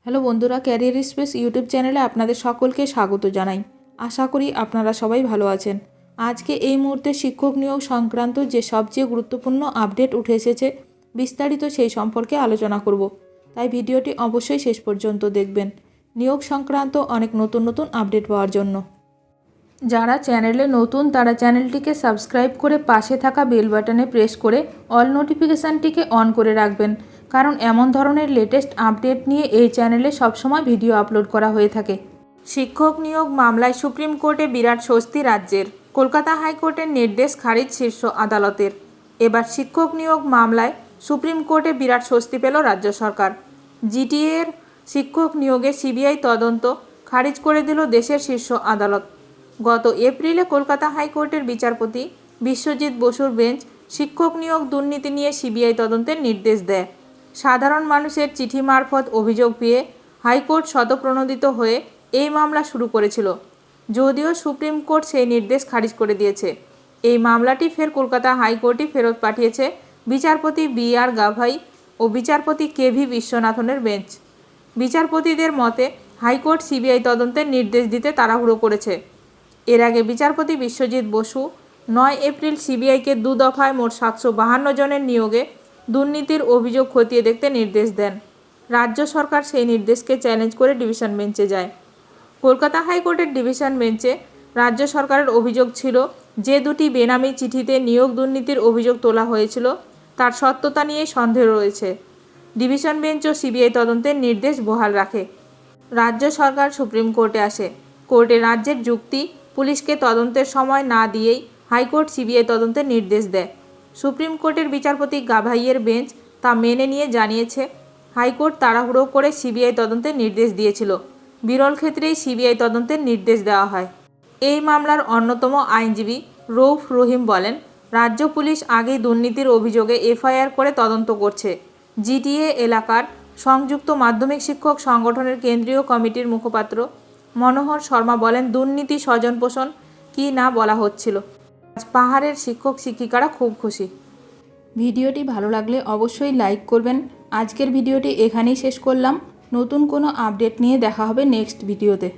Hello বন্ধুরা, career space YouTube চ্যানেলে আপনাদের সকলকে স্বাগত জানাই। আশা করি আপনারা সবাই ভালো আছেন। আজকে এই মুহূর্তে শিক্ষক নিয়োগ সংক্রান্ত যে সবচেয়ে গুরুত্বপূর্ণ আপডেট উঠে এসেছে, বিস্তারিত সেই সম্পর্কে আলোচনা করব। তাই ভিডিওটি অবশ্যই শেষ পর্যন্ত দেখবেন নিয়োগ সংক্রান্ত অনেক নতুন নতুন আপডেট পাওয়ার জন্য। যারা চ্যানেলে নতুন তারা চ্যানেলটিকে সাবস্ক্রাইব করে পাশে থাকা বেল বাটনে প্রেস করে অল নোটিফিকেশানটিকে অন করে রাখবেন, কারণ এমন ধরনের লেটেস্ট আপডেট নিয়ে এই চ্যানেলে সবসময় ভিডিও আপলোড করা হয়ে থাকে। শিক্ষক নিয়োগ মামলায় সুপ্রিম কোর্টে বিরাট স্বস্তি রাজ্যের। কলকাতা হাইকোর্টের নির্দেশ খারিজ শীর্ষ আদালতের। এবার শিক্ষক নিয়োগ মামলায় সুপ্রিম কোর্টে বিরাট স্বস্তি পেল রাজ্য সরকার। জিটিএর শিক্ষক নিয়োগে সিবিআই তদন্ত খারিজ করে দিল দেশের শীর্ষ আদালত। গত এপ্রিলে কলকাতা হাইকোর্টের বিচারপতি বিশ্বজিৎ বসুর বেঞ্চ শিক্ষক নিয়োগ দুর্নীতি নিয়ে সিবিআই তদন্তের নির্দেশ দেয়। সাধারণ মানুষের চিঠি মারফত অভিযোগ পেয়ে হাইকোর্ট স্বতঃপ্রণোদিত হয়ে এই মামলা শুরু করেছিল, যদিও সুপ্রিম কোর্ট সেই নির্দেশ খারিজ করে দিয়েছে। এই মামলাটি ফের কলকাতা হাইকোর্টই ফেরত পাঠিয়েছে বিচারপতি বি.আর. গাভাই ও বিচারপতি কে.ভি. বিশ্বনাথনের বেঞ্চ। বিচারপতিদের মতে হাইকোর্ট সিবিআই তদন্তের নির্দেশ দিতে তাড়াহুড়ো করেছে। এর আগে বিচারপতি বিশ্বজিৎ বসু 9 এপ্রিল সিবিআইকে 2 দফায় মোট 752 জনের নিয়োগে দুর্নীতির অভিযোগ খতিয়ে দেখতে নির্দেশ দেন। রাজ্য সরকার সেই নির্দেশকে চ্যালেঞ্জ করে ডিভিশন বেঞ্চে যায়। কলকাতা হাইকোর্টের ডিভিশন বেঞ্চে রাজ্য সরকারের অভিযোগ ছিল, যে দুটি বেনামি চিঠিতে নিয়োগ দুর্নীতির অভিযোগ তোলা হয়েছিল তার সত্যতা নিয়ে সন্দেহ রয়েছে। ডিভিশন বেঞ্চও সিবিআই তদন্তের নির্দেশ বহাল রাখে। রাজ্য সরকার সুপ্রিম কোর্টে আসে। কোর্টে রাজ্যের যুক্তি, পুলিশকে তদন্তের সময় না দিয়েই হাইকোর্ট সিবিআই তদন্তের নির্দেশ দেয়। সুপ্রিম কোর্টের বিচারপতি গাভাইয়ের বেঞ্চ তা মেনে নিয়ে জানিয়েছে, হাইকোর্ট তাড়াহুড়ো করে সিবিআই তদন্তের নির্দেশ দিয়েছিল। বিরল ক্ষেত্রেই সিবিআই তদন্তের নির্দেশ দেওয়া হয়। এই মামলার অন্যতম আইনজীবী রৌফ রহিম বলেন, রাজ্য পুলিশ আগেই দুর্নীতির অভিযোগে এফআইআর করে তদন্ত করছে। জিটিএ এলাকার সংযুক্ত মাধ্যমিক শিক্ষক সংগঠনের কেন্দ্রীয় কমিটির মুখপাত্র মনোহর শর্মা বলেন, দুর্নীতি স্বজনপোষণ কি না বলা হচ্ছিল। আজ পাহাড়ের শিক্ষক শিক্ষিকারা খুব খুশি। ভিডিওটি ভালো লাগলে অবশ্যই লাইক করবেন। আজকের ভিডিওটি এখানেই শেষ করলাম। নতুন কোনো আপডেট নিয়ে দেখা হবে নেক্সট ভিডিওতে।